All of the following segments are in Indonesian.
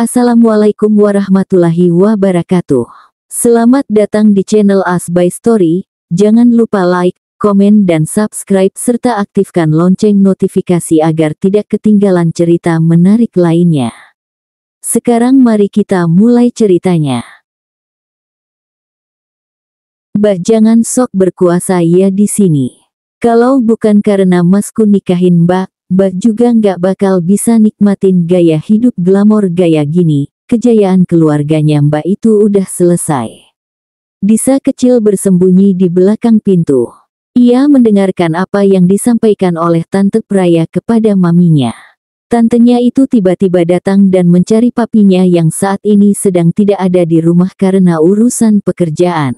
Assalamualaikum warahmatullahi wabarakatuh. Selamat datang di channel As by Story. Jangan lupa like, komen dan subscribe serta aktifkan lonceng notifikasi agar tidak ketinggalan cerita menarik lainnya. Sekarang mari kita mulai ceritanya. Mbak jangan sok berkuasa ya di sini. Kalau bukan karena masku nikahin Mbak juga nggak bakal bisa nikmatin gaya hidup glamor gaya gini. Kejayaan keluarganya Mbak itu udah selesai. Disa kecil bersembunyi di belakang pintu. Ia mendengarkan apa yang disampaikan oleh Tante Praya kepada maminya. Tantenya itu tiba-tiba datang dan mencari papinya yang saat ini sedang tidak ada di rumah karena urusan pekerjaan.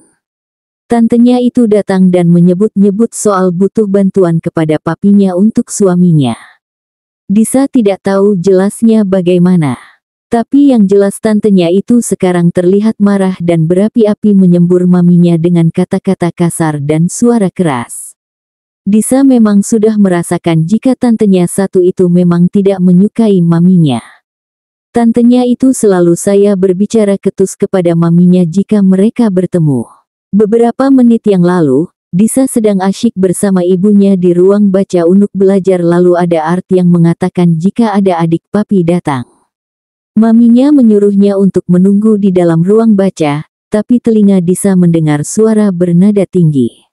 Tantenya itu datang dan menyebut-nyebut soal butuh bantuan kepada papinya untuk suaminya. Disa tidak tahu jelasnya bagaimana. Tapi yang jelas tantenya itu sekarang terlihat marah dan berapi-api menyembur maminya dengan kata-kata kasar dan suara keras. Disa memang sudah merasakan jika tantenya satu itu memang tidak menyukai maminya. Tantenya itu selalu saya berbicara ketus kepada maminya jika mereka bertemu. Beberapa menit yang lalu, Disa sedang asyik bersama ibunya di ruang baca untuk belajar lalu ada Art yang mengatakan jika ada adik papi datang. Maminya menyuruhnya untuk menunggu di dalam ruang baca, tapi telinga Disa mendengar suara bernada tinggi.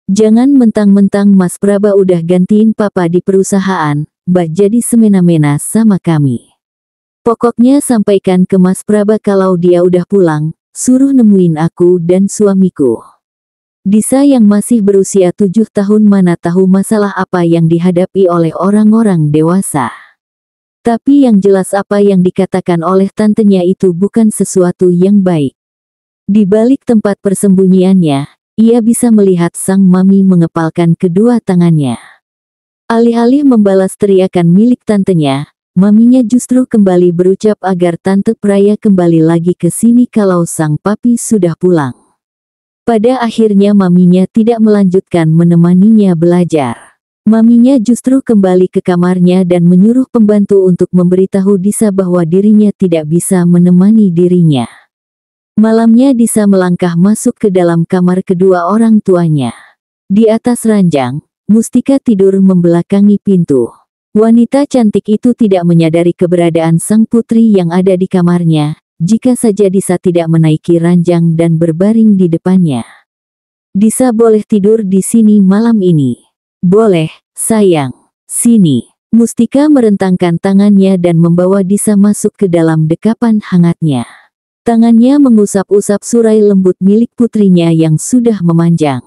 Jangan mentang-mentang Mas Praba udah gantiin papa di perusahaan, Mbak jadi semena-mena sama kami. Pokoknya sampaikan ke Mas Praba kalau dia udah pulang. Suruh nemuin aku dan suamiku. Disa yang masih berusia 7 tahun mana tahu masalah apa yang dihadapi oleh orang-orang dewasa. Tapi yang jelas apa yang dikatakan oleh tantenya itu bukan sesuatu yang baik. Di balik tempat persembunyiannya, ia bisa melihat sang mami mengepalkan kedua tangannya. Alih-alih membalas teriakan milik tantenya, maminya justru kembali berucap agar Tante Praya kembali lagi ke sini kalau sang papi sudah pulang. Pada akhirnya maminya tidak melanjutkan menemaninya belajar. Maminya justru kembali ke kamarnya dan menyuruh pembantu untuk memberitahu Disa bahwa dirinya tidak bisa menemani dirinya. Malamnya Disa melangkah masuk ke dalam kamar kedua orang tuanya. Di atas ranjang, Mustika tidur membelakangi pintu. Wanita cantik itu tidak menyadari keberadaan sang putri yang ada di kamarnya, jika saja Disa tidak menaiki ranjang dan berbaring di depannya. Disa boleh tidur di sini malam ini. Boleh, sayang. Sini. Mustika merentangkan tangannya dan membawa Disa masuk ke dalam dekapan hangatnya. Tangannya mengusap-usap surai lembut milik putrinya yang sudah memanjang.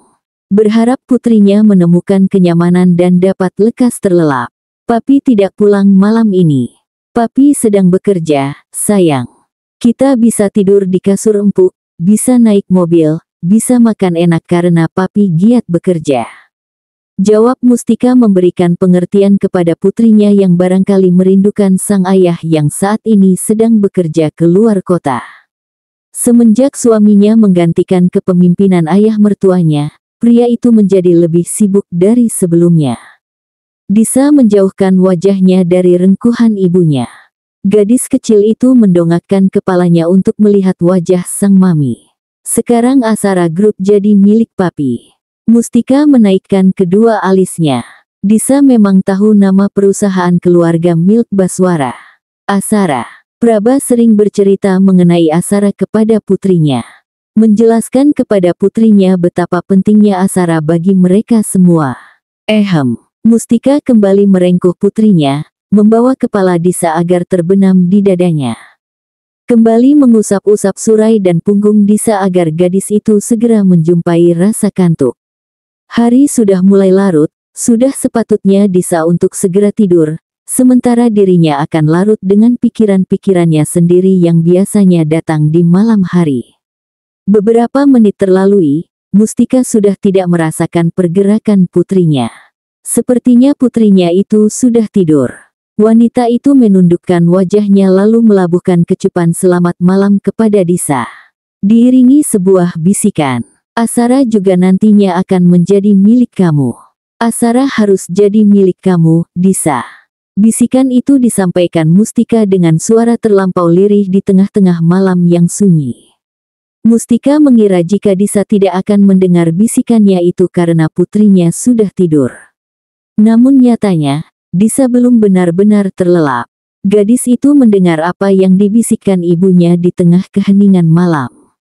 Berharap putrinya menemukan kenyamanan dan dapat lekas terlelap. Papi tidak pulang malam ini. Papi sedang bekerja, sayang. Kita bisa tidur di kasur empuk, bisa naik mobil, bisa makan enak karena papi giat bekerja. Jawab Mustika memberikan pengertian kepada putrinya yang barangkali merindukan sang ayah yang saat ini sedang bekerja ke luar kota. Semenjak suaminya menggantikan kepemimpinan ayah mertuanya, pria itu menjadi lebih sibuk dari sebelumnya. Disa menjauhkan wajahnya dari rengkuhan ibunya. Gadis kecil itu mendongakkan kepalanya untuk melihat wajah sang mami. Sekarang Asara Group jadi milik papi. Mustika menaikkan kedua alisnya. Disa memang tahu nama perusahaan keluarga Milk Baswara. Asara. Praba sering bercerita mengenai Asara kepada putrinya. Menjelaskan kepada putrinya betapa pentingnya Asara bagi mereka semua. Mustika kembali merengkuh putrinya, membawa kepala Disa agar terbenam di dadanya. Kembali mengusap-usap surai dan punggung Disa agar gadis itu segera menjumpai rasa kantuk. Hari sudah mulai larut, sudah sepatutnya Disa untuk segera tidur, sementara dirinya akan larut dengan pikiran-pikirannya sendiri yang biasanya datang di malam hari. Beberapa menit terlalui, Mustika sudah tidak merasakan pergerakan putrinya. Sepertinya putrinya itu sudah tidur. Wanita itu menundukkan wajahnya lalu melabuhkan kecupan selamat malam kepada Disa. Diiringi sebuah bisikan. Asara juga nantinya akan menjadi milik kamu. Asara harus jadi milik kamu, Disa. Bisikan itu disampaikan Mustika dengan suara terlampau lirih di tengah-tengah malam yang sunyi. Mustika mengira jika Disa tidak akan mendengar bisikannya itu karena putrinya sudah tidur. Namun nyatanya, Disa belum benar-benar terlelap. Gadis itu mendengar apa yang dibisikkan ibunya di tengah keheningan malam.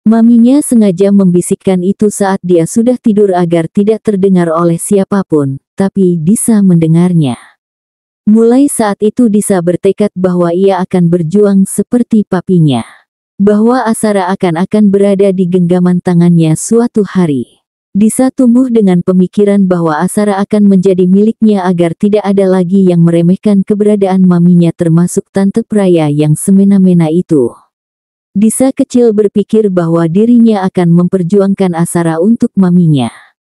Maminya sengaja membisikkan itu saat dia sudah tidur agar tidak terdengar oleh siapapun, tapi Disa mendengarnya. Mulai saat itu Disa bertekad bahwa ia akan berjuang seperti papinya. Bahwa Asara akan berada di genggaman tangannya suatu hari. Disa tumbuh dengan pemikiran bahwa Asara akan menjadi miliknya agar tidak ada lagi yang meremehkan keberadaan maminya termasuk Tante Praya yang semena-mena itu. Disa kecil berpikir bahwa dirinya akan memperjuangkan Asara untuk maminya.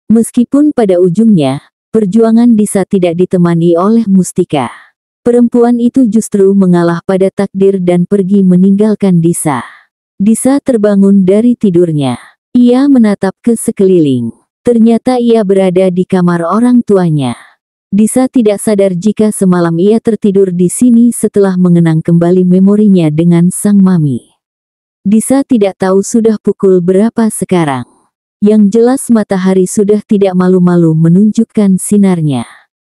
Meskipun pada ujungnya, perjuangan Disa tidak ditemani oleh Mustika. Perempuan itu justru mengalah pada takdir dan pergi meninggalkan Disa. Disa terbangun dari tidurnya. Ia menatap ke sekeliling. Ternyata ia berada di kamar orang tuanya. Disa tidak sadar jika semalam ia tertidur di sini setelah mengenang kembali memorinya dengan sang mami. Disa tidak tahu sudah pukul berapa sekarang. Yang jelas matahari sudah tidak malu-malu menunjukkan sinarnya.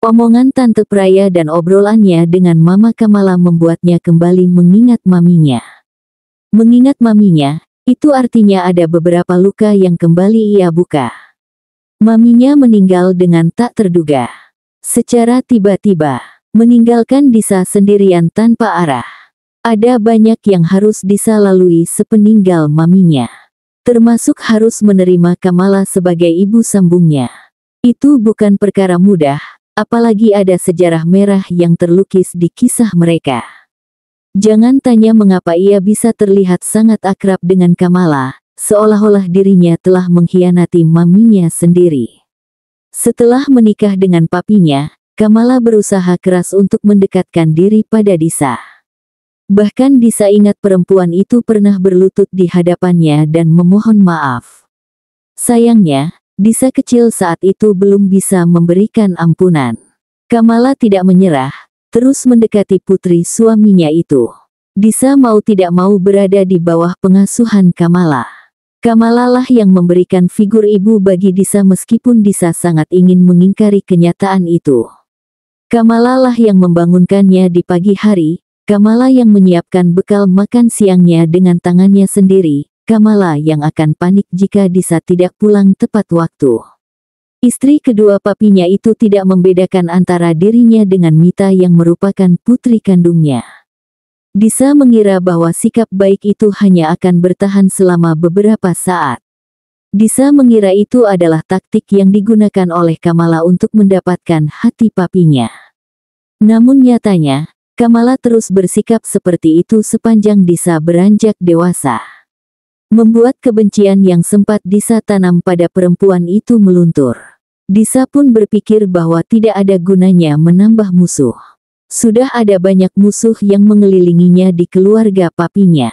Omongan Tante Praya dan obrolannya dengan Mama Kamala membuatnya kembali mengingat maminya. Mengingat maminya, itu artinya ada beberapa luka yang kembali ia buka. Maminya meninggal dengan tak terduga. Secara tiba-tiba, meninggalkan Disa sendirian tanpa arah. Ada banyak yang harus Disa lalui sepeninggal maminya. Termasuk harus menerima Kamala sebagai ibu sambungnya. Itu bukan perkara mudah, apalagi ada sejarah merah yang terlukis di kisah mereka. Jangan tanya mengapa ia bisa terlihat sangat akrab dengan Kamala, seolah-olah dirinya telah mengkhianati maminya sendiri. Setelah menikah dengan papinya, Kamala berusaha keras untuk mendekatkan diri pada Disa. Bahkan Disa ingat perempuan itu pernah berlutut di hadapannya dan memohon maaf. Sayangnya, Disa kecil saat itu belum bisa memberikan ampunan. Kamala tidak menyerah, terus mendekati putri suaminya itu. Disa mau tidak mau berada di bawah pengasuhan Kamala. Kamala lah yang memberikan figur ibu bagi Disa meskipun Disa sangat ingin mengingkari kenyataan itu. Kamala lah yang membangunkannya di pagi hari. Kamala yang menyiapkan bekal makan siangnya dengan tangannya sendiri, Kamala yang akan panik jika Disa tidak pulang tepat waktu. Istri kedua papinya itu tidak membedakan antara dirinya dengan Mita yang merupakan putri kandungnya. Disa mengira bahwa sikap baik itu hanya akan bertahan selama beberapa saat. Disa mengira itu adalah taktik yang digunakan oleh Kamala untuk mendapatkan hati papinya. Namun nyatanya, Kamala terus bersikap seperti itu sepanjang Disa beranjak dewasa. Membuat kebencian yang sempat Disa tanam pada perempuan itu meluntur. Disa pun berpikir bahwa tidak ada gunanya menambah musuh. Sudah ada banyak musuh yang mengelilinginya di keluarga papinya.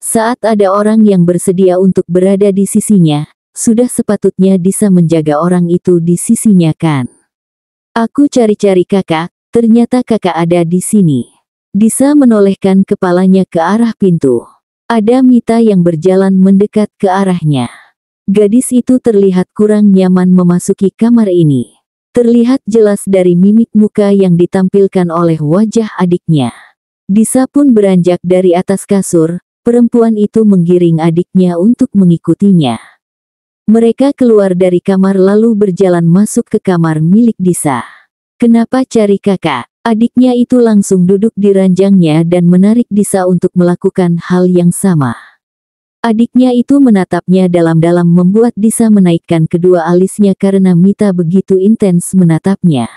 Saat ada orang yang bersedia untuk berada di sisinya, sudah sepatutnya Disa menjaga orang itu di sisinya kan. Aku cari-cari kakak. Ternyata kakak ada di sini. Disa menolehkan kepalanya ke arah pintu. Ada Mita yang berjalan mendekat ke arahnya. Gadis itu terlihat kurang nyaman memasuki kamar ini. Terlihat jelas dari mimik muka yang ditampilkan oleh wajah adiknya. Disa pun beranjak dari atas kasur, perempuan itu menggiring adiknya untuk mengikutinya. Mereka keluar dari kamar lalu berjalan masuk ke kamar milik Disa. Kenapa cari kakak? Adiknya itu langsung duduk di ranjangnya dan menarik Disa untuk melakukan hal yang sama. Adiknya itu menatapnya dalam-dalam membuat Disa menaikkan kedua alisnya karena Mita begitu intens menatapnya.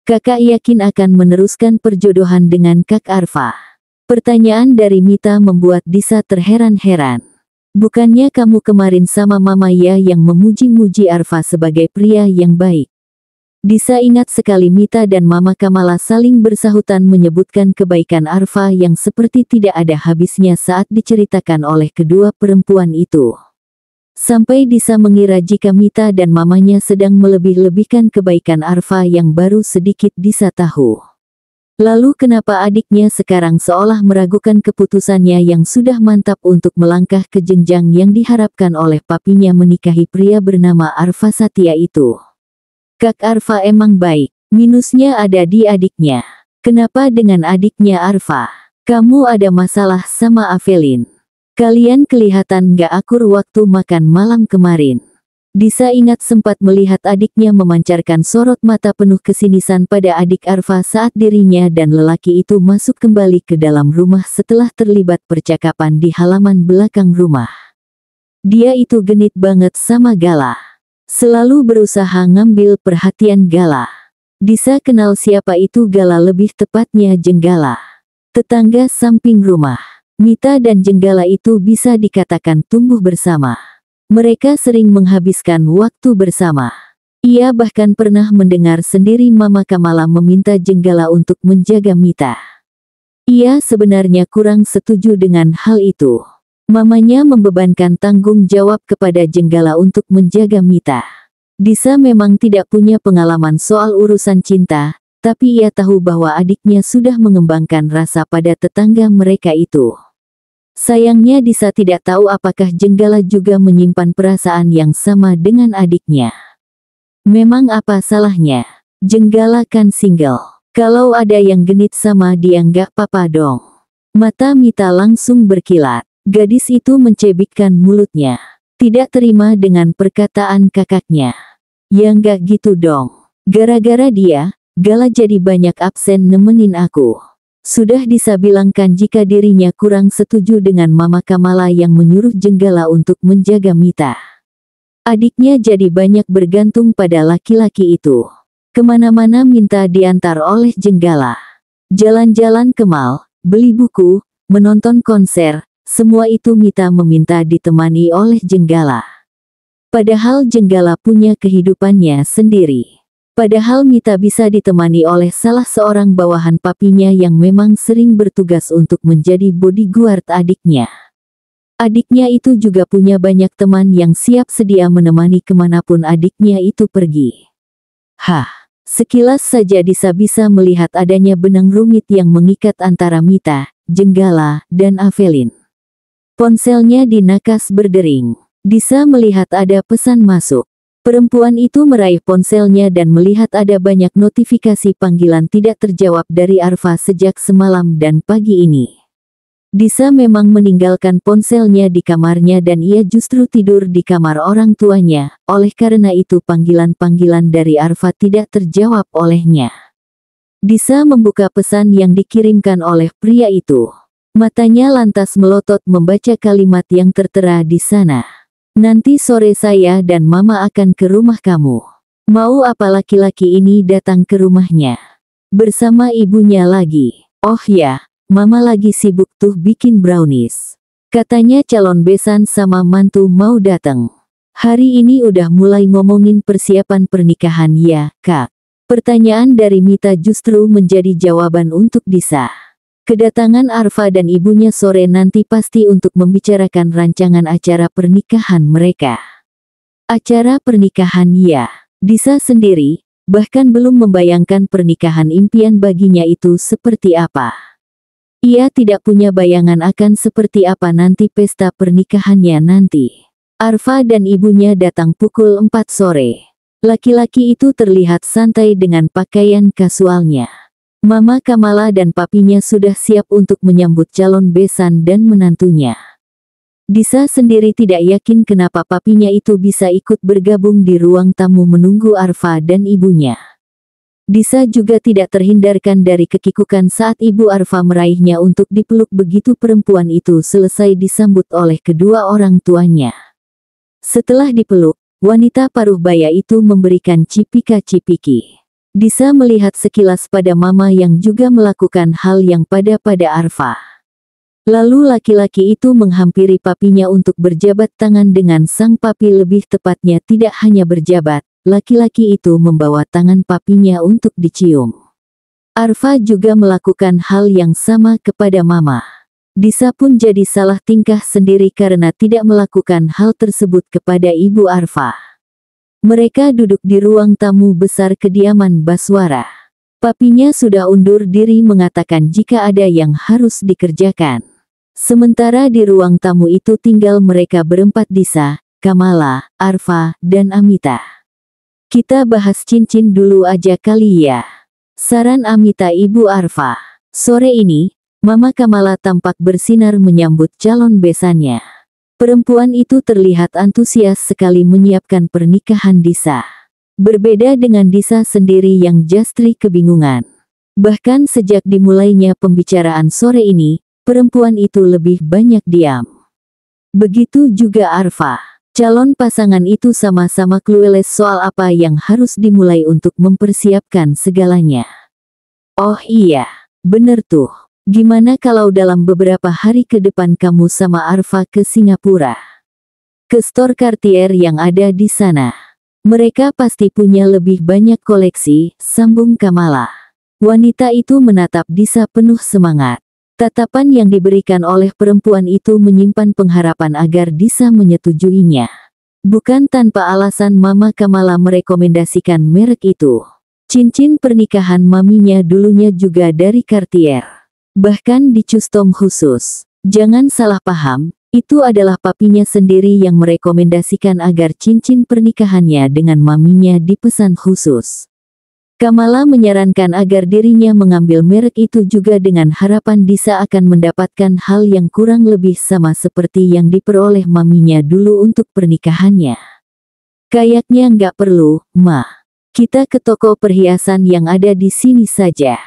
Kakak yakin akan meneruskan perjodohan dengan Kak Arfa? Pertanyaan dari Mita membuat Disa terheran-heran. Bukannya kamu kemarin sama Mama ya yang memuji-muji Arfa sebagai pria yang baik? Disa ingat sekali Mita dan Mama Kamala saling bersahutan menyebutkan kebaikan Arfa yang seperti tidak ada habisnya saat diceritakan oleh kedua perempuan itu. Sampai Disa mengira jika Mita dan mamanya sedang melebih-lebihkan kebaikan Arfa yang baru sedikit Disa tahu. Lalu kenapa adiknya sekarang seolah meragukan keputusannya yang sudah mantap untuk melangkah ke jenjang yang diharapkan oleh papinya menikahi pria bernama Arfa Satya itu? Kak Arfa emang baik, minusnya ada di adiknya. Kenapa dengan adiknya Arfa? Kamu ada masalah sama Avelin? Kalian kelihatan gak akur waktu makan malam kemarin. Disa ingat sempat melihat adiknya memancarkan sorot mata penuh kesinisan pada adik Arfa saat dirinya dan lelaki itu masuk kembali ke dalam rumah setelah terlibat percakapan di halaman belakang rumah. Dia itu genit banget sama Gala. Selalu berusaha ngambil perhatian Gala. Disa kenal siapa itu Gala, lebih tepatnya Jenggala. Tetangga samping rumah. Mita dan Jenggala itu bisa dikatakan tumbuh bersama. Mereka sering menghabiskan waktu bersama. Ia bahkan pernah mendengar sendiri Mama Kamala meminta Jenggala untuk menjaga Mita. Ia sebenarnya kurang setuju dengan hal itu. Mamanya membebankan tanggung jawab kepada Jenggala untuk menjaga Mita. Disa memang tidak punya pengalaman soal urusan cinta, tapi ia tahu bahwa adiknya sudah mengembangkan rasa pada tetangga mereka itu. Sayangnya Disa tidak tahu apakah Jenggala juga menyimpan perasaan yang sama dengan adiknya. Memang apa salahnya? Jenggala kan single. Kalau ada yang genit sama dia nggak apa-apa dong. Mata Mita langsung berkilat. Gadis itu mencebikkan mulutnya. Tidak terima dengan perkataan kakaknya. Ya nggak gitu dong. Gara-gara dia, Gala jadi banyak absen nemenin aku. Sudah Disa bilangkan jika dirinya kurang setuju dengan Mama Kamala yang menyuruh Jenggala untuk menjaga Mita. Adiknya jadi banyak bergantung pada laki-laki itu. Kemana-mana minta diantar oleh Jenggala. Jalan-jalan ke mall, beli buku, menonton konser, semua itu Mita meminta ditemani oleh Jenggala. Padahal Jenggala punya kehidupannya sendiri. Padahal Mita bisa ditemani oleh salah seorang bawahan papinya yang memang sering bertugas untuk menjadi bodyguard adiknya. Adiknya itu juga punya banyak teman yang siap sedia menemani kemanapun adiknya itu pergi. Sekilas saja Disa bisa melihat adanya benang rumit yang mengikat antara Mita, Jenggala, dan Avelin. Ponselnya dinakas berdering. Disa melihat ada pesan masuk. Perempuan itu meraih ponselnya dan melihat ada banyak notifikasi panggilan tidak terjawab dari Arfa sejak semalam dan pagi ini. Disa memang meninggalkan ponselnya di kamarnya dan ia justru tidur di kamar orang tuanya, oleh karena itu panggilan-panggilan dari Arfa tidak terjawab olehnya. Disa membuka pesan yang dikirimkan oleh pria itu. Matanya lantas melotot membaca kalimat yang tertera di sana. Nanti sore saya dan Mama akan ke rumah kamu. Mau apa laki-laki ini datang ke rumahnya? Bersama ibunya lagi. Oh ya, Mama lagi sibuk tuh bikin brownies. Katanya calon besan sama mantu mau datang. Hari ini udah mulai ngomongin persiapan pernikahan ya, Kak. Pertanyaan dari Mita justru menjadi jawaban untuk Disa. Kedatangan Arfa dan ibunya sore nanti pasti untuk membicarakan rancangan acara pernikahan mereka. Acara pernikahan ya. Disa sendiri, bahkan belum membayangkan pernikahan impian baginya itu seperti apa. Ia tidak punya bayangan akan seperti apa nanti pesta pernikahannya nanti. Arfa dan ibunya datang pukul 4 sore. Laki-laki itu terlihat santai dengan pakaian kasualnya. Mama Kamala dan papinya sudah siap untuk menyambut calon besan dan menantunya. Disa sendiri tidak yakin kenapa papinya itu bisa ikut bergabung di ruang tamu menunggu Arfa dan ibunya. Disa juga tidak terhindarkan dari kekikukan saat ibu Arfa meraihnya untuk dipeluk begitu perempuan itu selesai disambut oleh kedua orang tuanya. Setelah dipeluk, wanita paruh baya itu memberikan cipika-cipiki. Disa melihat sekilas pada Mama yang juga melakukan hal yang pada Arfa. Lalu laki-laki itu menghampiri papinya untuk berjabat tangan dengan sang papi, lebih tepatnya tidak hanya berjabat, laki-laki itu membawa tangan papinya untuk dicium. Arfa juga melakukan hal yang sama kepada Mama. Disa pun jadi salah tingkah sendiri karena tidak melakukan hal tersebut kepada ibu Arfa. Mereka duduk di ruang tamu besar kediaman Baswara. Papinya sudah undur diri mengatakan jika ada yang harus dikerjakan. Sementara di ruang tamu itu tinggal mereka berempat, Disa, Kamala, Arfa, dan Amita. Kita bahas cincin dulu aja kali ya, saran Amita Ibu Arfa. Sore ini, Mama Kamala tampak bersinar menyambut calon besannya. Perempuan itu terlihat antusias sekali menyiapkan pernikahan Disa. Berbeda dengan Disa sendiri yang justru kebingungan. Bahkan sejak dimulainya pembicaraan sore ini, perempuan itu lebih banyak diam. Begitu juga Arfa. Calon pasangan itu sama-sama clueless soal apa yang harus dimulai untuk mempersiapkan segalanya. Oh iya, bener tuh. Gimana kalau dalam beberapa hari ke depan kamu sama Arfa ke Singapura? Ke store Cartier yang ada di sana. Mereka pasti punya lebih banyak koleksi, sambung Kamala. Wanita itu menatap Disa penuh semangat. Tatapan yang diberikan oleh perempuan itu menyimpan pengharapan agar Disa menyetujuinya. Bukan tanpa alasan Mama Kamala merekomendasikan merek itu. Cincin pernikahan maminya dulunya juga dari Cartier. Bahkan di custom khusus. Jangan salah paham. Itu adalah papinya sendiri yang merekomendasikan agar cincin pernikahannya dengan maminya dipesan khusus. Kamala menyarankan agar dirinya mengambil merek itu juga dengan harapan Disa akan mendapatkan hal yang kurang lebih sama seperti yang diperoleh maminya dulu untuk pernikahannya. Kayaknya nggak perlu, Ma. Kita ke toko perhiasan yang ada di sini saja.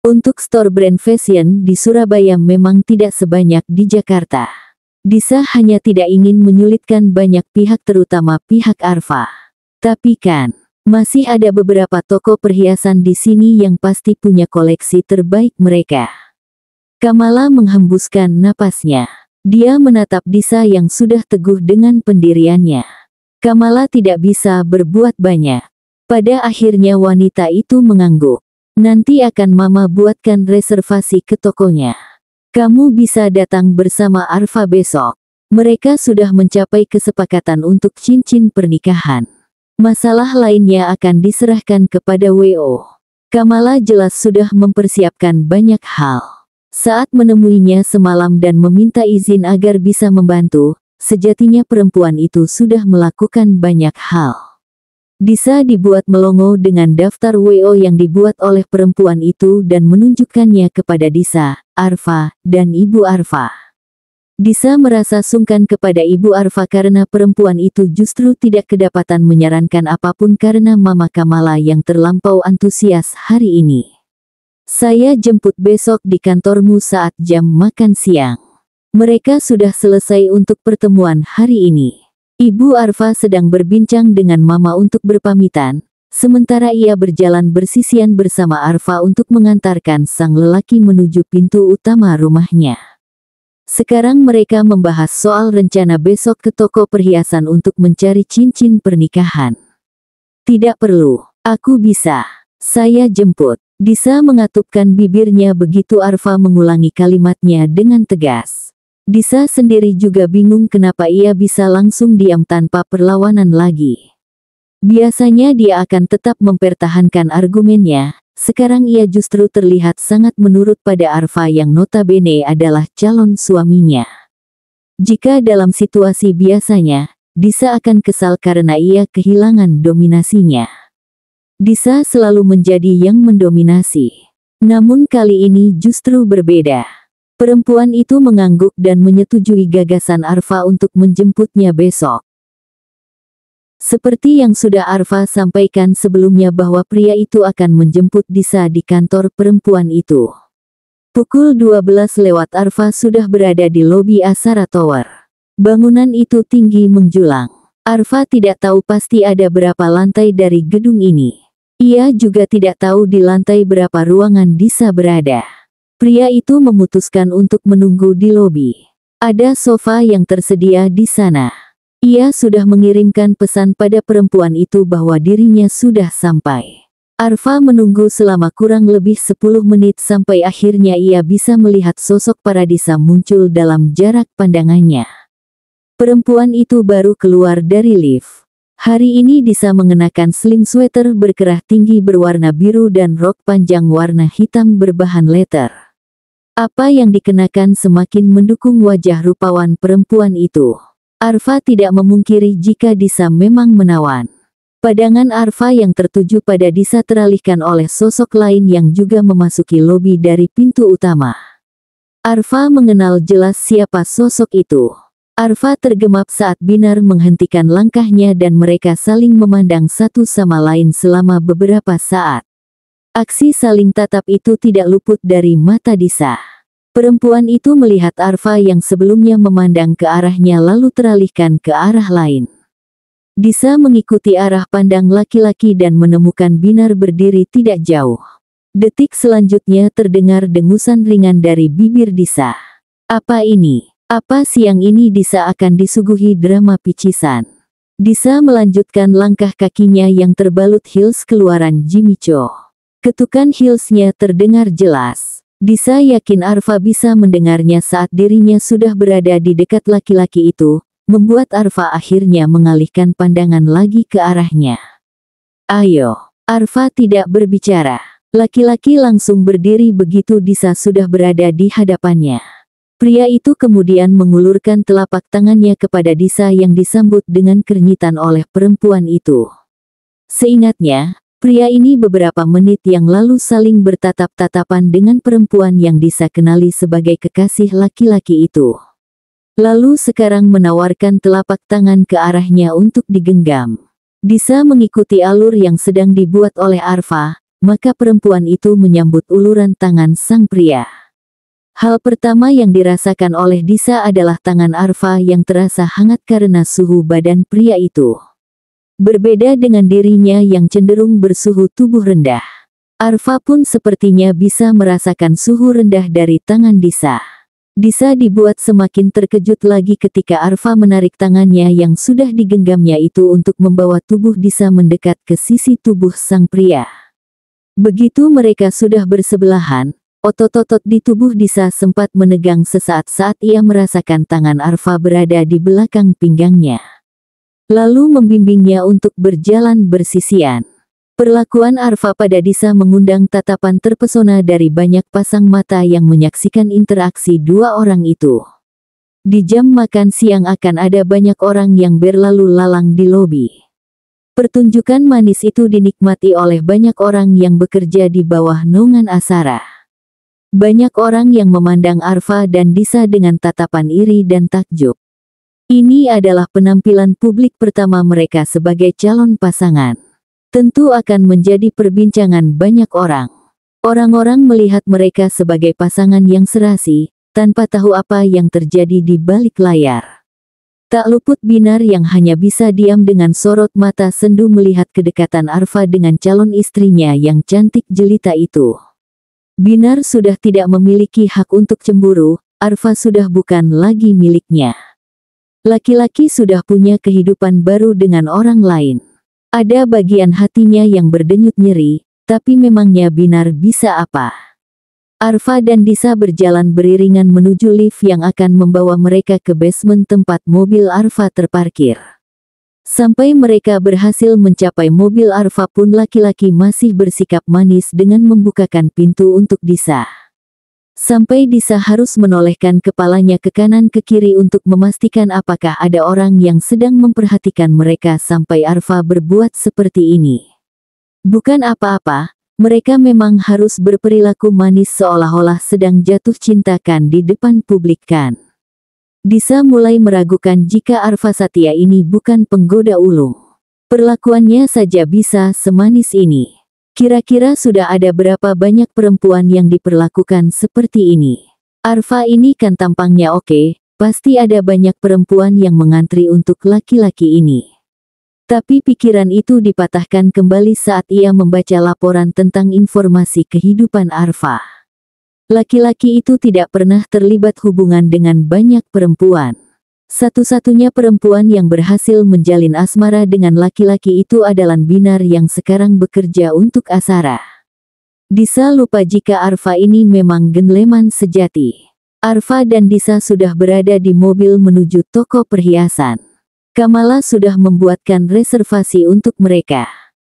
Untuk store brand fashion di Surabaya memang tidak sebanyak di Jakarta. Disa hanya tidak ingin menyulitkan banyak pihak terutama pihak Arfa. Tapi kan, masih ada beberapa toko perhiasan di sini yang pasti punya koleksi terbaik mereka. Kamala menghembuskan napasnya. Dia menatap Disa yang sudah teguh dengan pendiriannya. Kamala tidak bisa berbuat banyak. Pada akhirnya wanita itu mengangguk. Nanti akan Mama buatkan reservasi ke tokonya. Kamu bisa datang bersama Arfa besok. Mereka sudah mencapai kesepakatan untuk cincin pernikahan. Masalah lainnya akan diserahkan kepada WO. Kamala jelas sudah mempersiapkan banyak hal. Saat menemuinya semalam dan meminta izin agar bisa membantu, sejatinya perempuan itu sudah melakukan banyak hal. Disa dibuat melongo dengan daftar WO yang dibuat oleh perempuan itu dan menunjukkannya kepada Disa, Arfa, dan Ibu Arfa. Disa merasa sungkan kepada Ibu Arfa karena perempuan itu justru tidak kedapatan menyarankan apapun karena Mama Kamala yang terlampau antusias hari ini. Saya jemput besok di kantormu saat jam makan siang. Mereka sudah selesai untuk pertemuan hari ini. Ibu Arfa sedang berbincang dengan Mama untuk berpamitan, sementara ia berjalan bersisian bersama Arfa untuk mengantarkan sang lelaki menuju pintu utama rumahnya. Sekarang mereka membahas soal rencana besok ke toko perhiasan untuk mencari cincin pernikahan. Tidak perlu, aku bisa. Saya jemput. Disa mengatupkan bibirnya begitu Arfa mengulangi kalimatnya dengan tegas. Disa sendiri juga bingung kenapa ia bisa langsung diam tanpa perlawanan lagi. Biasanya dia akan tetap mempertahankan argumennya, sekarang ia justru terlihat sangat menurut pada Arfa yang notabene adalah calon suaminya. Jika dalam situasi biasanya, Disa akan kesal karena ia kehilangan dominasinya. Disa selalu menjadi yang mendominasi. Namun kali ini justru berbeda. Perempuan itu mengangguk dan menyetujui gagasan Arfa untuk menjemputnya besok. Seperti yang sudah Arfa sampaikan sebelumnya bahwa pria itu akan menjemput Disa di kantor perempuan itu. Pukul 12 lewat Arfa sudah berada di lobi Asara Tower. Bangunan itu tinggi menjulang. Arfa tidak tahu pasti ada berapa lantai dari gedung ini. Ia juga tidak tahu di lantai berapa ruangan Disa berada. Pria itu memutuskan untuk menunggu di lobi. Ada sofa yang tersedia di sana. Ia sudah mengirimkan pesan pada perempuan itu bahwa dirinya sudah sampai. Arfa menunggu selama kurang lebih 10 menit sampai akhirnya ia bisa melihat sosok Paradisa muncul dalam jarak pandangannya. Perempuan itu baru keluar dari lift. Hari ini Disa mengenakan slim sweater berkerah tinggi berwarna biru dan rok panjang warna hitam berbahan leather. Apa yang dikenakan semakin mendukung wajah rupawan perempuan itu. Arfa tidak memungkiri jika Disa memang menawan. Pandangan Arfa yang tertuju pada Disa teralihkan oleh sosok lain yang juga memasuki lobi dari pintu utama. Arfa mengenal jelas siapa sosok itu. Arfa tergemap saat Binar menghentikan langkahnya dan mereka saling memandang satu sama lain selama beberapa saat. Aksi saling tatap itu tidak luput dari mata Disa. Perempuan itu melihat Arfa yang sebelumnya memandang ke arahnya lalu teralihkan ke arah lain. Disa mengikuti arah pandang laki-laki dan menemukan Binar berdiri tidak jauh. Detik selanjutnya terdengar dengusan ringan dari bibir Disa. Apa ini? Apa siang ini Disa akan disuguhi drama picisan? Disa melanjutkan langkah kakinya yang terbalut heels keluaran Jimmy Choo. Ketukan heelsnya terdengar jelas. Disa yakin Arfa bisa mendengarnya saat dirinya sudah berada di dekat laki-laki itu, membuat Arfa akhirnya mengalihkan pandangan lagi ke arahnya. Ayo, Arfa tidak berbicara. Laki-laki langsung berdiri begitu Disa sudah berada di hadapannya. Pria itu kemudian mengulurkan telapak tangannya kepada Disa yang disambut dengan keringitan oleh perempuan itu. Seingatnya, pria ini beberapa menit yang lalu saling bertatap-tatapan dengan perempuan yang Disa kenali sebagai kekasih laki-laki itu. Lalu sekarang menawarkan telapak tangan ke arahnya untuk digenggam. Disa mengikuti alur yang sedang dibuat oleh Arfa, maka perempuan itu menyambut uluran tangan sang pria. Hal pertama yang dirasakan oleh Disa adalah tangan Arfa yang terasa hangat karena suhu badan pria itu. Berbeda dengan dirinya yang cenderung bersuhu tubuh rendah. Arfa pun sepertinya bisa merasakan suhu rendah dari tangan Disa. Disa dibuat semakin terkejut lagi ketika Arfa menarik tangannya yang sudah digenggamnya itu untuk membawa tubuh Disa mendekat ke sisi tubuh sang pria. Begitu mereka sudah bersebelahan, otot-otot di tubuh Disa sempat menegang sesaat saat ia merasakan tangan Arfa berada di belakang pinggangnya. Lalu membimbingnya untuk berjalan bersisian. Perlakuan Arfa pada Disa mengundang tatapan terpesona dari banyak pasang mata yang menyaksikan interaksi dua orang itu. Di jam makan siang akan ada banyak orang yang berlalu lalang di lobi. Pertunjukan manis itu dinikmati oleh banyak orang yang bekerja di bawah naungan Asara. Banyak orang yang memandang Arfa dan Disa dengan tatapan iri dan takjub. Ini adalah penampilan publik pertama mereka sebagai calon pasangan. Tentu akan menjadi perbincangan banyak orang. Orang-orang melihat mereka sebagai pasangan yang serasi, tanpa tahu apa yang terjadi di balik layar. Tak luput Binar yang hanya bisa diam dengan sorot mata sendu melihat kedekatan Arfa dengan calon istrinya yang cantik jelita itu. Binar sudah tidak memiliki hak untuk cemburu, Arfa sudah bukan lagi miliknya. Laki-laki sudah punya kehidupan baru dengan orang lain. Ada bagian hatinya yang berdenyut nyeri, tapi memangnya Binar bisa apa? Arfa dan Disa berjalan beriringan menuju lift yang akan membawa mereka ke basement tempat mobil Arfa terparkir. Sampai mereka berhasil mencapai mobil Arfa pun laki-laki masih bersikap manis dengan membukakan pintu untuk Disa. Sampai Disa harus menolehkan kepalanya ke kanan ke kiri untuk memastikan apakah ada orang yang sedang memperhatikan mereka sampai Arfa berbuat seperti ini. Bukan apa-apa, mereka memang harus berperilaku manis seolah-olah sedang jatuh cintakan di depan publik kan. Disa mulai meragukan jika Arfa Satya ini bukan penggoda ulung. Perlakuannya saja bisa semanis ini. Kira-kira sudah ada berapa banyak perempuan yang diperlakukan seperti ini? Arfa ini kan tampangnya oke, pasti ada banyak perempuan yang mengantri untuk laki-laki ini. Tapi pikiran itu dipatahkan kembali saat ia membaca laporan tentang informasi kehidupan Arfa. Laki-laki itu tidak pernah terlibat hubungan dengan banyak perempuan. Satu-satunya perempuan yang berhasil menjalin asmara dengan laki-laki itu adalah Binar yang sekarang bekerja untuk Asara. Disa lupa jika Arfa ini memang gentleman sejati. Arfa dan Disa sudah berada di mobil menuju toko perhiasan. Kamala sudah membuatkan reservasi untuk mereka.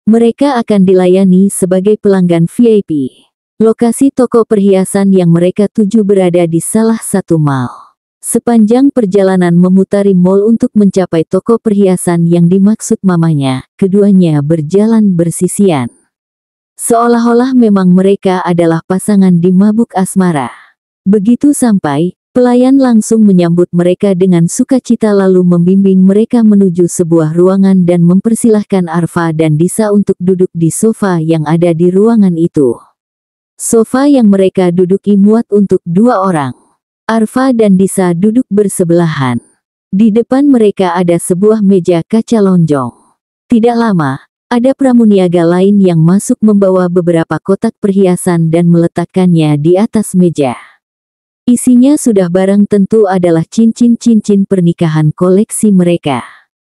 Mereka akan dilayani sebagai pelanggan VIP. Lokasi toko perhiasan yang mereka tuju berada di salah satu mall. Sepanjang perjalanan memutari mall untuk mencapai toko perhiasan yang dimaksud mamanya, keduanya berjalan bersisian. Seolah-olah memang mereka adalah pasangan di mabuk asmara. Begitu sampai, pelayan langsung menyambut mereka dengan sukacita lalu membimbing mereka menuju sebuah ruangan dan mempersilahkan Arfa dan Disa untuk duduk di sofa yang ada di ruangan itu. Sofa yang mereka duduki muat untuk 2 orang. Arfa dan Disa duduk bersebelahan. Di depan mereka ada sebuah meja kaca lonjong. Tidak lama, ada pramuniaga lain yang masuk membawa beberapa kotak perhiasan dan meletakkannya di atas meja. Isinya sudah barang tentu adalah cincin-cincin pernikahan koleksi mereka.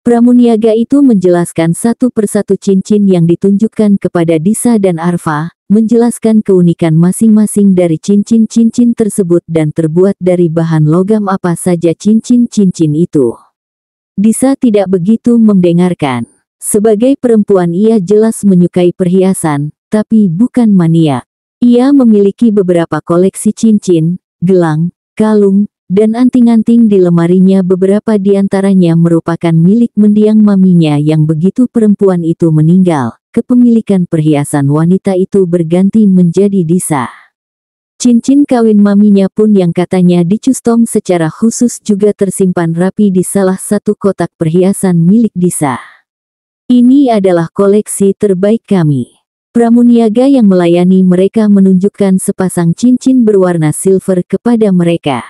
Pramuniaga itu menjelaskan satu persatu cincin yang ditunjukkan kepada Disa dan Arfa, menjelaskan keunikan masing-masing dari cincin-cincin tersebut dan terbuat dari bahan logam apa saja cincin-cincin itu. Disa tidak begitu mendengarkan. Sebagai perempuan ia jelas menyukai perhiasan, tapi bukan maniak. Ia memiliki beberapa koleksi cincin, gelang, kalung, dan anting-anting di lemarinya. Beberapa di antaranya merupakan milik mendiang maminya yang begitu perempuan itu meninggal, kepemilikan perhiasan wanita itu berganti menjadi Disa. Cincin kawin maminya pun yang katanya dicustom secara khusus juga tersimpan rapi di salah satu kotak perhiasan milik Disa. Ini adalah koleksi terbaik kami. Pramuniaga yang melayani mereka menunjukkan sepasang cincin berwarna silver kepada mereka.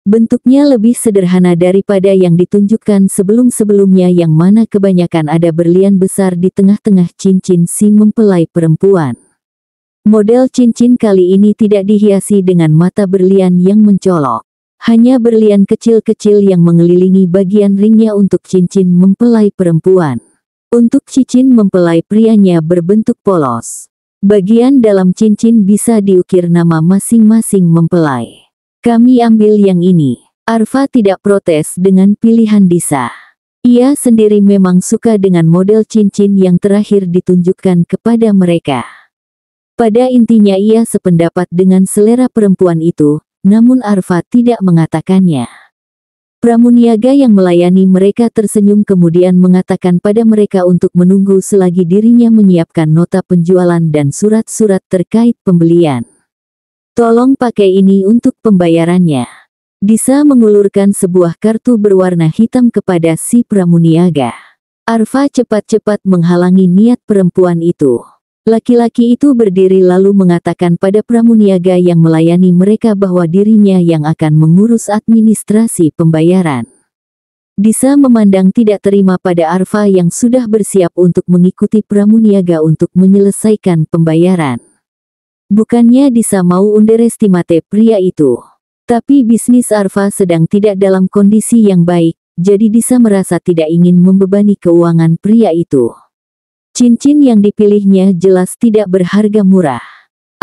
Bentuknya lebih sederhana daripada yang ditunjukkan sebelum-sebelumnya yang mana kebanyakan ada berlian besar di tengah-tengah cincin si mempelai perempuan. Model cincin kali ini tidak dihiasi dengan mata berlian yang mencolok. Hanya berlian kecil-kecil yang mengelilingi bagian ringnya untuk cincin mempelai perempuan. Untuk cincin mempelai prianya berbentuk polos. Bagian dalam cincin bisa diukir nama masing-masing mempelai. Kami ambil yang ini. Arfa tidak protes dengan pilihan Disa. Ia sendiri memang suka dengan model cincin yang terakhir ditunjukkan kepada mereka. Pada intinya ia sependapat dengan selera perempuan itu, namun Arfa tidak mengatakannya. Pramuniaga yang melayani mereka tersenyum kemudian mengatakan pada mereka untuk menunggu selagi dirinya menyiapkan nota penjualan dan surat-surat terkait pembelian. Tolong pakai ini untuk pembayarannya. Disa mengulurkan sebuah kartu berwarna hitam kepada si pramuniaga. Arfa cepat-cepat menghalangi niat perempuan itu. Laki-laki itu berdiri lalu mengatakan pada pramuniaga yang melayani mereka bahwa dirinya yang akan mengurus administrasi pembayaran. Disa memandang tidak terima pada Arfa yang sudah bersiap untuk mengikuti pramuniaga untuk menyelesaikan pembayaran. Bukannya Disa mau underestimate pria itu. Tapi bisnis Arfa sedang tidak dalam kondisi yang baik, jadi Disa merasa tidak ingin membebani keuangan pria itu. Cincin yang dipilihnya jelas tidak berharga murah.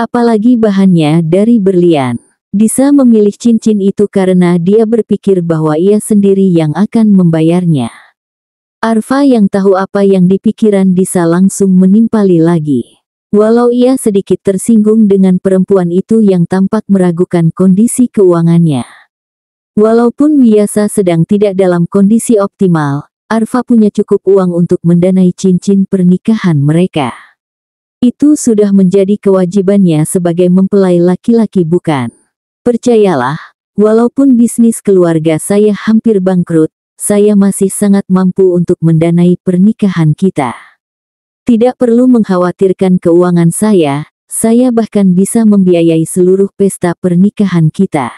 Apalagi bahannya dari berlian. Disa memilih cincin itu karena dia berpikir bahwa ia sendiri yang akan membayarnya. Arfa yang tahu apa yang dipikiran Disa langsung menimpali lagi. Walau ia sedikit tersinggung dengan perempuan itu yang tampak meragukan kondisi keuangannya. Walaupun Wiyasa sedang tidak dalam kondisi optimal, Arfa punya cukup uang untuk mendanai cincin pernikahan mereka. Itu sudah menjadi kewajibannya sebagai mempelai laki-laki bukan? Percayalah, walaupun bisnis keluarga saya hampir bangkrut, saya masih sangat mampu untuk mendanai pernikahan kita. Tidak perlu mengkhawatirkan keuangan saya bahkan bisa membiayai seluruh pesta pernikahan kita.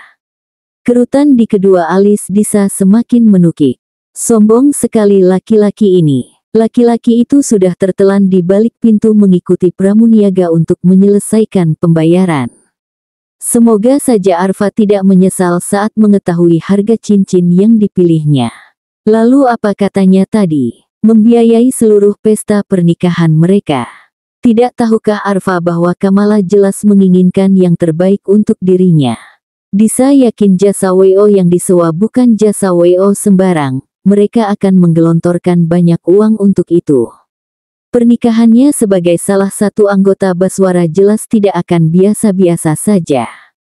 Kerutan di kedua alis Disa semakin menukik. Sombong sekali laki-laki ini. Laki-laki itu sudah tertelan di balik pintu mengikuti pramuniaga untuk menyelesaikan pembayaran. Semoga saja Arfa tidak menyesal saat mengetahui harga cincin yang dipilihnya. Lalu apa katanya tadi? Membiayai seluruh pesta pernikahan mereka. Tidak tahukah Arfa bahwa Kamala jelas menginginkan yang terbaik untuk dirinya? Disa yakin jasa WO yang disewa bukan jasa WO sembarang. mereka akan menggelontorkan banyak uang untuk itu. Pernikahannya sebagai salah satu anggota Baswara jelas tidak akan biasa-biasa saja.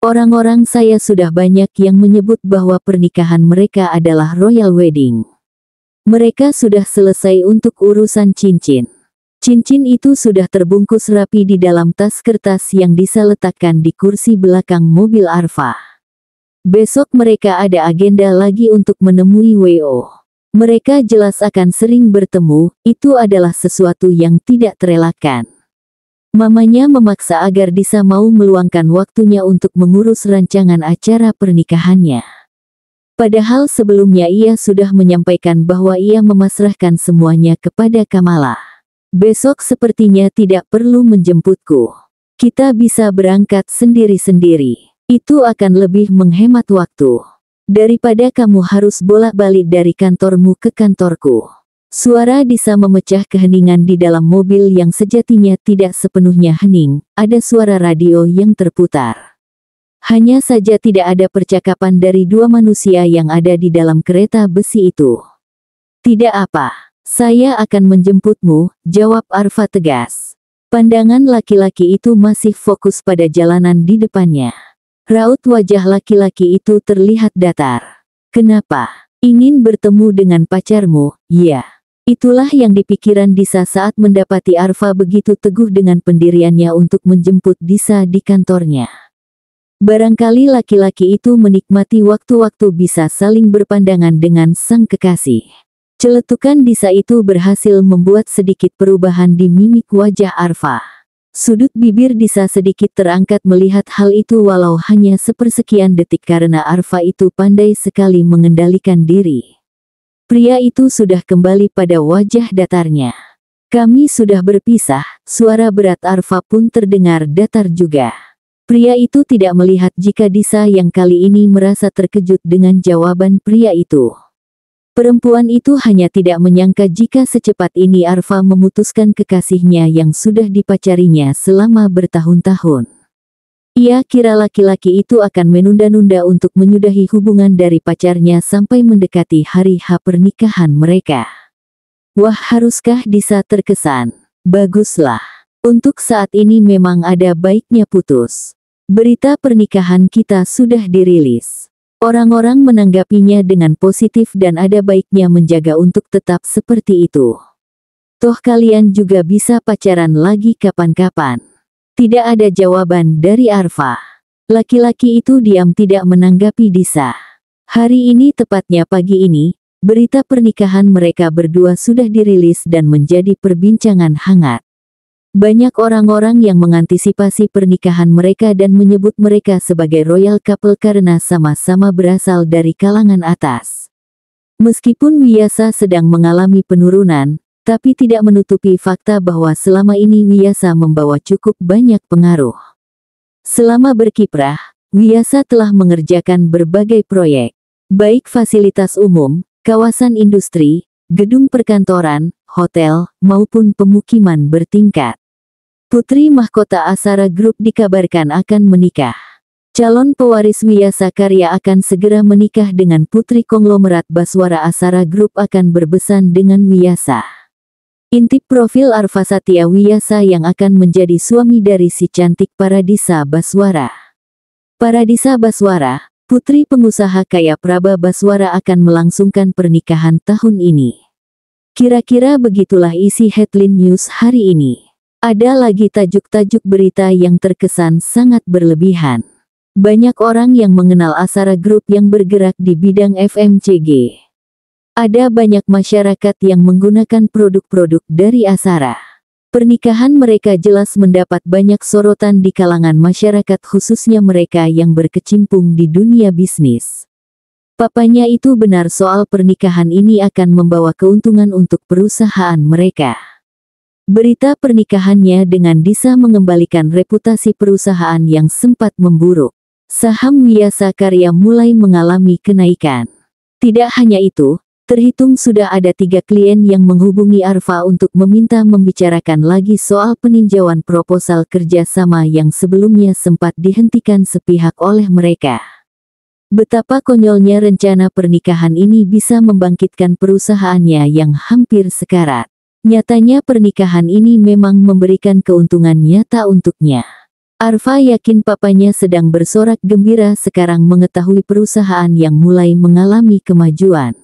Orang-orang saya sudah banyak yang menyebut bahwa pernikahan mereka adalah royal wedding. Mereka sudah selesai untuk urusan cincin. Cincin itu sudah terbungkus rapi di dalam tas kertas yang bisa letakkan di kursi belakang mobil Arfa. Besok mereka ada agenda lagi untuk menemui W.O. Mereka jelas akan sering bertemu, itu adalah sesuatu yang tidak terelakkan. Mamanya memaksa agar Disa mau meluangkan waktunya untuk mengurus rancangan acara pernikahannya. Padahal sebelumnya ia sudah menyampaikan bahwa ia memasrahkan semuanya kepada Kamala. Besok sepertinya tidak perlu menjemputku. Kita bisa berangkat sendiri-sendiri. Itu akan lebih menghemat waktu. Daripada kamu harus bolak-balik dari kantormu ke kantorku. Suara Disa memecah keheningan di dalam mobil yang sejatinya tidak sepenuhnya hening. Ada suara radio yang terputar. Hanya saja tidak ada percakapan dari dua manusia yang ada di dalam kereta besi itu. Tidak apa, saya akan menjemputmu, jawab Arfa tegas. Pandangan laki-laki itu masih fokus pada jalanan di depannya. Raut wajah laki-laki itu terlihat datar. Kenapa? Ingin bertemu dengan pacarmu? Ya. Itulah yang dipikiran Disa saat mendapati Arfa begitu teguh dengan pendiriannya untuk menjemput Disa di kantornya. Barangkali laki-laki itu menikmati waktu-waktu bisa saling berpandangan dengan sang kekasih. Celetukan Disa itu berhasil membuat sedikit perubahan di mimik wajah Arfa. Sudut bibir Disa sedikit terangkat melihat hal itu walau hanya sepersekian detik karena Arfa itu pandai sekali mengendalikan diri. Pria itu sudah kembali pada wajah datarnya. Kami sudah berpisah, suara berat Arfa pun terdengar datar juga. Pria itu tidak melihat jika Disa yang kali ini merasa terkejut dengan jawaban pria itu. Perempuan itu hanya tidak menyangka jika secepat ini Arfa memutuskan kekasihnya yang sudah dipacarinya selama bertahun-tahun. Ia kira laki-laki itu akan menunda-nunda untuk menyudahi hubungan dari pacarnya sampai mendekati hari H pernikahan mereka. Wah, haruskah Disa terkesan? Baguslah. Untuk saat ini memang ada baiknya putus. Berita pernikahan kita sudah dirilis. Orang-orang menanggapinya dengan positif dan ada baiknya menjaga untuk tetap seperti itu. Toh kalian juga bisa pacaran lagi kapan-kapan. Tidak ada jawaban dari Arfa. Laki-laki itu diam tidak menanggapi Disa. Hari ini tepatnya pagi ini, berita pernikahan mereka berdua sudah dirilis dan menjadi perbincangan hangat. Banyak orang-orang yang mengantisipasi pernikahan mereka dan menyebut mereka sebagai royal couple karena sama-sama berasal dari kalangan atas. Meskipun Wiyasa sedang mengalami penurunan, tapi tidak menutupi fakta bahwa selama ini Wiyasa membawa cukup banyak pengaruh. Selama berkiprah, Wiyasa telah mengerjakan berbagai proyek, baik fasilitas umum, kawasan industri, gedung perkantoran, hotel, maupun pemukiman bertingkat. Putri mahkota Asara Group dikabarkan akan menikah. Calon pewaris Wiyasa Karya akan segera menikah dengan putri konglomerat Baswara. Asara Group akan berbesan dengan Wiyasa. Intip profil Arfa Satya Wiyasa yang akan menjadi suami dari si cantik Paradisa Baswara. Paradisa Baswara, putri pengusaha kaya Praba Baswara akan melangsungkan pernikahan tahun ini. Kira-kira begitulah isi headline news hari ini. Ada lagi tajuk-tajuk berita yang terkesan sangat berlebihan. Banyak orang yang mengenal Asara Group yang bergerak di bidang FMCG. Ada banyak masyarakat yang menggunakan produk-produk dari Asara. Pernikahan mereka jelas mendapat banyak sorotan di kalangan masyarakat khususnya mereka yang berkecimpung di dunia bisnis. Papanya itu benar soal pernikahan ini akan membawa keuntungan untuk perusahaan mereka. Berita pernikahannya dengan Disa mengembalikan reputasi perusahaan yang sempat memburuk. Saham Wiyasa Karya mulai mengalami kenaikan. Tidak hanya itu, terhitung sudah ada 3 klien yang menghubungi Arfa untuk meminta membicarakan lagi soal peninjauan proposal kerjasama yang sebelumnya sempat dihentikan sepihak oleh mereka. Betapa konyolnya rencana pernikahan ini bisa membangkitkan perusahaannya yang hampir sekarat. Nyatanya pernikahan ini memang memberikan keuntungan nyata untuknya. Arfa yakin papanya sedang bersorak gembira sekarang mengetahui perusahaan yang mulai mengalami kemajuan.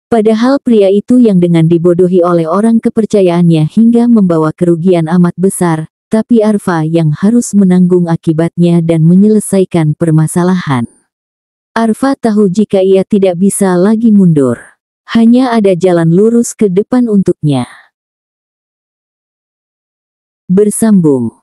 Padahal pria itu yang dengan dibodohi oleh orang kepercayaannya hingga membawa kerugian amat besar, tapi Arfa yang harus menanggung akibatnya dan menyelesaikan permasalahan. Arfa tahu jika ia tidak bisa lagi mundur. Hanya ada jalan lurus ke depan untuknya. Bersambung.